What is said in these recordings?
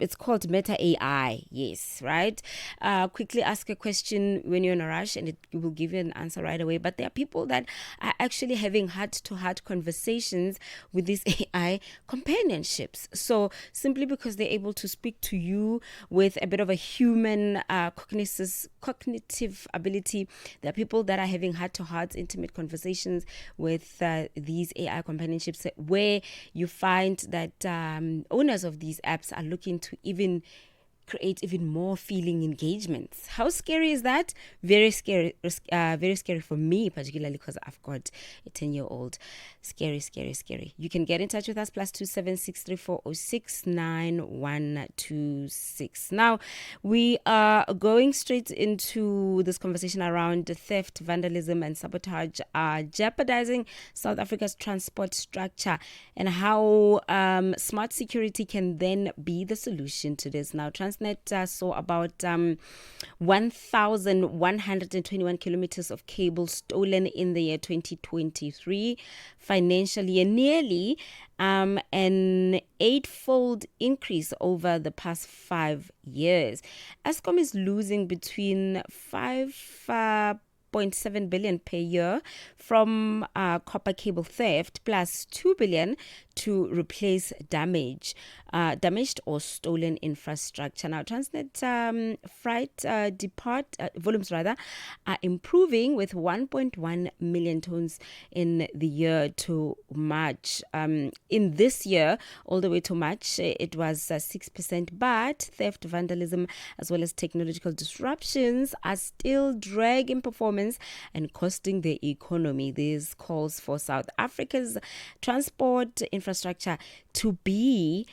It's called Meta AI, yes, right? Quickly ask a question when you're in a rush and it will give you an answer right away. But there are people that are actually having heart-to-heart conversations with these AI companionships. So simply because they're able to speak to you with a bit of a human cognitive ability, there are people that are having heart-to-heart intimate conversations with these AI companionships where you find that owners of these apps are looking to even create even more feeling engagements. How scary is that? Very scary for me, particularly because I've got a 10-year-old. Scary, scary, scary. You can get in touch with us, +27634069126. Now, we are going straight into this conversation around theft, vandalism, and sabotage jeopardizing South Africa's transport structure, and how smart security can then be the solution to this. Now, Transnet saw about 1,121 kilometers of cable stolen in the year 2023 financial year, nearly an eightfold increase over the past 5 years. Eskom is losing between 5.7 billion per year from copper cable theft, plus 2 billion to replace damaged or stolen infrastructure. Now, Transnet freight volumes are improving with 1.1 million tons in the year to March. In this year, all the way to March, it was 6%, but theft, vandalism, as well as technological disruptions are still dragging performance and costing the economy. This calls for South Africa's transport infrastructure to be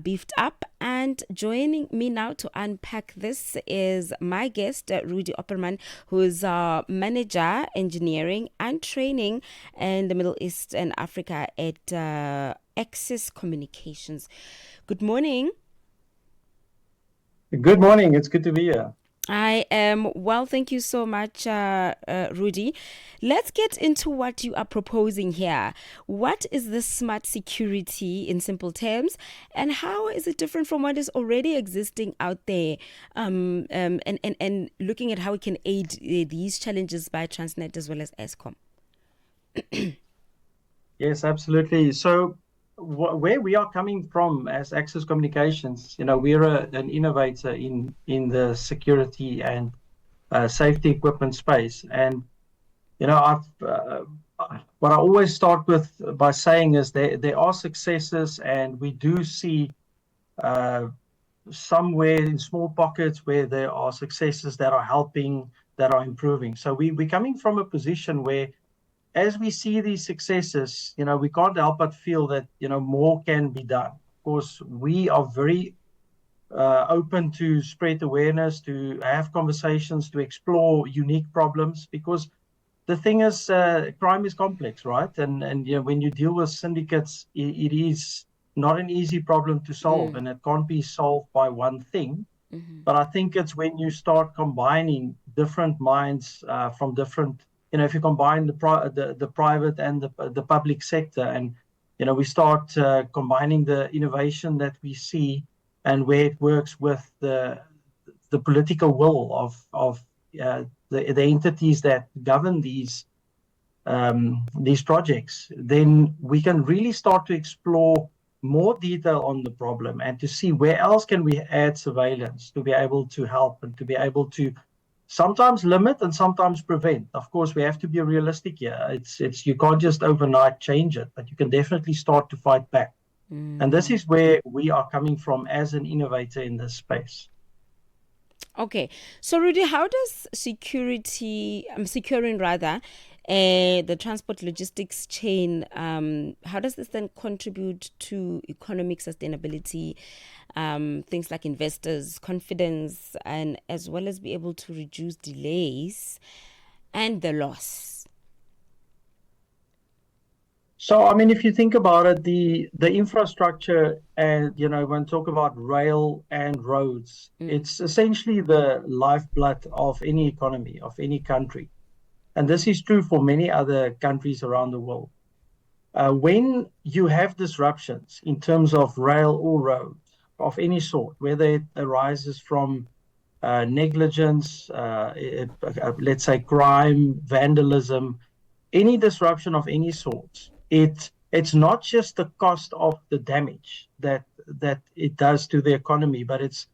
beefed up. And joining me now to unpack this is my guest, Rudie Opperman, who is Manager, Engineering and Training in the Middle East and Africa at Access Communications. Good morning. Good morning. It's good to be here. I am well, thank you so much, Rudie. Let's get into what you are proposing here. What is this smart security in simple terms, and how is it different from what is already existing out there? And looking at how we can aid these challenges by Transnet as well as Eskom. Yes, absolutely. So where we are coming from as Access Communications, we're an innovator in the security and safety equipment space. And, what I always start with by saying is there are successes, and we do see somewhere in small pockets where there are successes that are helping, that are improving. So we're coming from a position where, as we see these successes, we can't help but feel that, more can be done. Of course, we are very open to spread awareness, to have conversations, to explore unique problems, because the thing is, crime is complex, right? And when you deal with syndicates, it is not an easy problem to solve, and it can't be solved by one thing. Mm-hmm. But I think it's when you start combining different minds from different, if you combine the private and the public sector, and we start combining the innovation that we see and where it works with the political will of the entities that govern these projects, then we can really start to explore more detail on the problem and to see where else can we add surveillance to be able to help and to be able to sometimes limit and sometimes prevent. Of course, we have to be realistic here. It's you can't just overnight change it, but you can definitely start to fight back. And this is where we are coming from as an innovator in this space. Okay, so Rudie, how does securing the transport logistics chain, how does this then contribute to economic sustainability, things like investors' confidence, and as well as be able to reduce delays and the loss? So, if you think about it, the infrastructure, and when talk about rail and roads, it's essentially the lifeblood of any economy, of any country. And this is true for many other countries around the world. When you have disruptions in terms of rail or road, of any sort, whether it arises from negligence, let's say crime, vandalism, any disruption of any sort, it's not just the cost of the damage that it does to the economy, but it's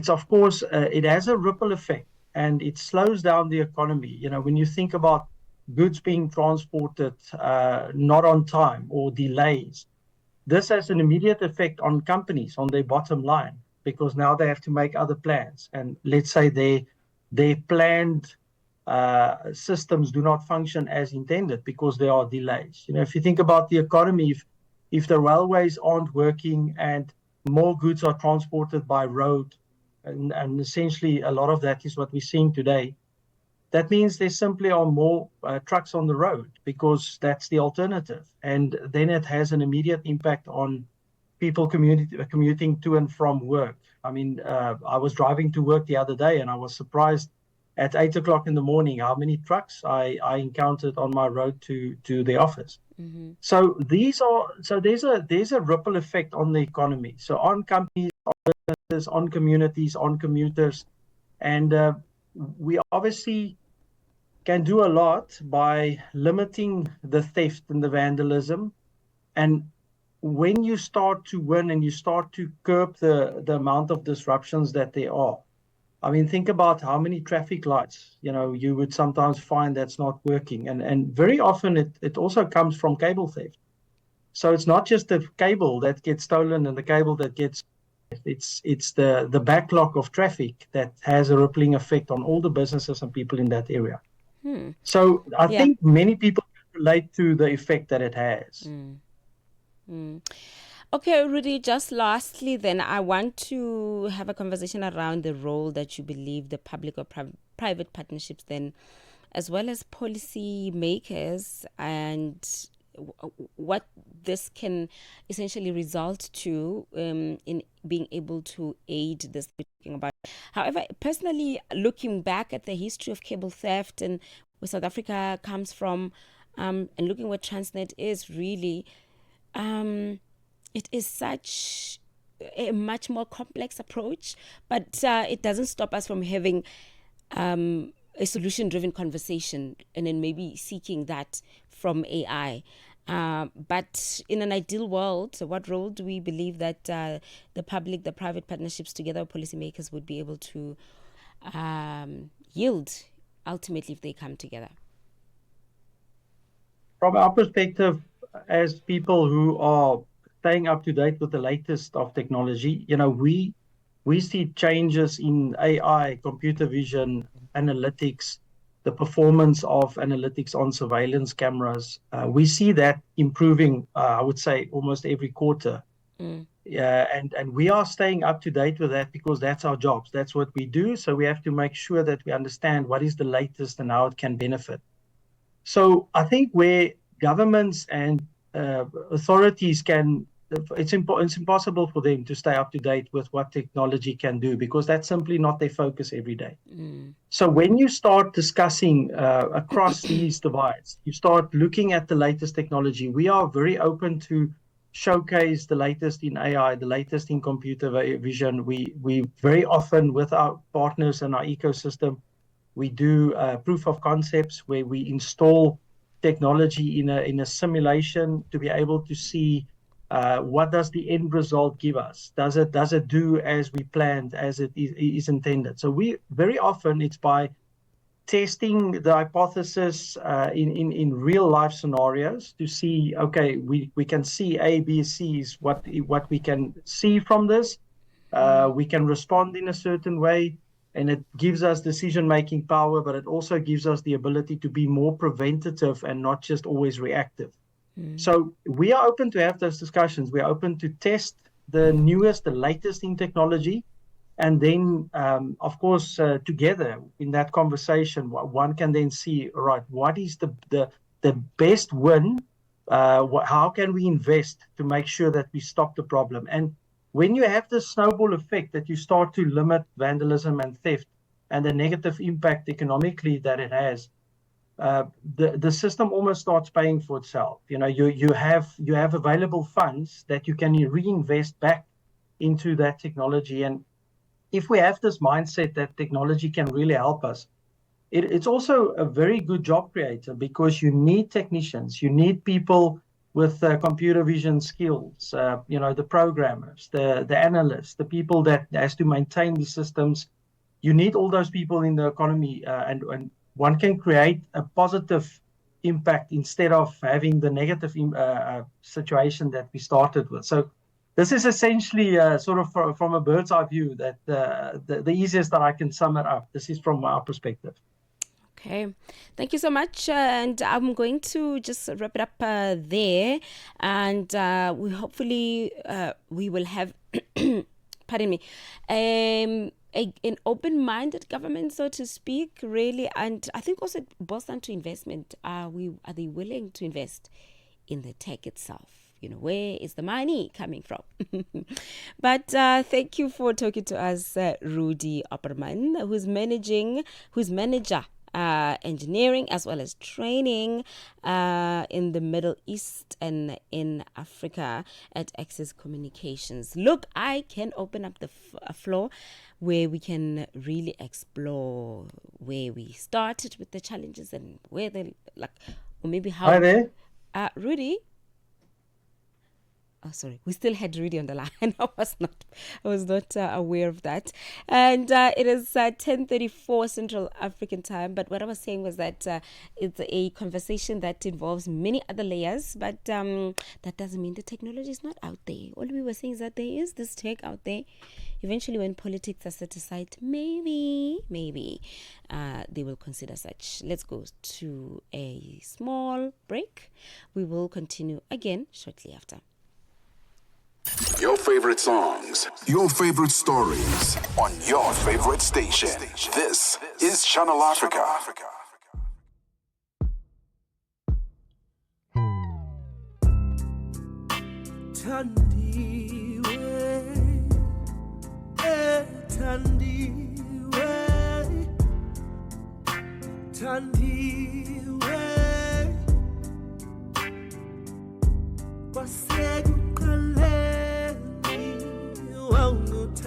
of course it has a ripple effect and it slows down the economy. You know, when you think about goods being transported not on time or delays, this has an immediate effect on companies, on their bottom line, because now they have to make other plans. And let's say their planned systems do not function as intended because there are delays. You know, if you think about the economy, if the railways aren't working and more goods are transported by road, and essentially a lot of that is what we're seeing today, that means there simply are more trucks on the road because that's the alternative. And then it has an immediate impact on people commuting to and from work. I mean, I was driving to work the other day and I was surprised at 8 o'clock in the morning how many trucks I encountered on my road to the office. Mm-hmm. So there's a ripple effect on the economy. So on companies, on businesses, on communities, on commuters, and we obviously can do a lot by limiting the theft and the vandalism. And when you start to win and you start to curb the amount of disruptions that there are, I mean, think about how many traffic lights, you know, you would sometimes find that's not working. And very often it also comes from cable theft. So it's not just the cable that gets stolen and the cable that gets, it's the backlog of traffic that has a rippling effect on all the businesses and people in that area. So I think many people relate to the effect that it has. Okay, Rudie, just lastly then, I want to have a conversation around the role that you believe the public or private partnerships then, as well as policy makers, and what this can essentially result to in being able to aid this we're talking about. However, personally, looking back at the history of cable theft and where South Africa comes from, and looking where Transnet is really, it is such a much more complex approach, but it doesn't stop us from having a solution-driven conversation and then maybe seeking that from AI. But in an ideal world, what role do we believe that the public, the private partnerships together with policymakers would be able to yield ultimately if they come together? From our perspective, as people who are staying up to date with the latest of technology, you know, we see changes in AI, computer vision, analytics, the performance of analytics on surveillance cameras. We see that improving, I would say, almost every quarter. And we are staying up to date with that because that's our jobs. That's what we do. So we have to make sure that we understand what is the latest and how it can benefit. So I think where governments and authorities can, it's impossible for them to stay up to date with what technology can do because that's simply not their focus every day. So when you start discussing across these divides, you start looking at the latest technology. We are very open to showcase the latest in AI, the latest in computer vision. We very often with our partners and our ecosystem, we do proof of concepts where we install technology in a simulation to be able to see what does the end result give us? Does it do as we planned, as it is intended? So we very often it's by testing the hypothesis in real life scenarios to see, okay, we can see A, B, C is what we can see from this. We can respond in a certain way. And it gives us decision-making power, but it also gives us the ability to be more preventative and not just always reactive. So we are open to have those discussions. We are open to test the newest, the latest in technology. And then, of course, together in that conversation, one can then see, all right, what is the best win? How can we invest to make sure that we stop the problem? And when you have the snowball effect that you start to limit vandalism and theft and the negative impact economically that it has, the system almost starts paying for itself. You know, you have available funds that you can reinvest back into that technology. And if we have this mindset that technology can really help us, it's also a very good job creator, because you need technicians, you need people with computer vision skills, the programmers, the analysts, the people that has to maintain the systems. You need all those people in the economy, and one can create a positive impact instead of having the negative situation that we started with. So this is essentially sort of from a bird's eye view, that the easiest that I can sum it up. This is from our perspective. Okay, thank you so much. And I'm going to just wrap it up there. And we hopefully we will have, pardon me, an open-minded government, so to speak, really. And I think also it boils down to investment. Are they willing to invest in the tech itself? Where is the money coming from? But thank you for talking to us, Rudie Opperman, who's manager engineering as well as training in the Middle East and in Africa at Access Communications. Look, I can open up the floor where we can really explore where we started with the challenges and where they or maybe how. Hi there. Rudie. Oh, sorry. We still had Rudie on the line. I was not aware of that. And it is 10:34 Central African time. But what I was saying was that it's a conversation that involves many other layers. But that doesn't mean the technology is not out there. All we were saying is that there is this tech out there. Eventually, when politics are set aside, maybe they will consider such. Let's go to a small break. We will continue again shortly after. Your favorite songs, your favorite stories on your favorite station. This is Channel Africa. Tandiwe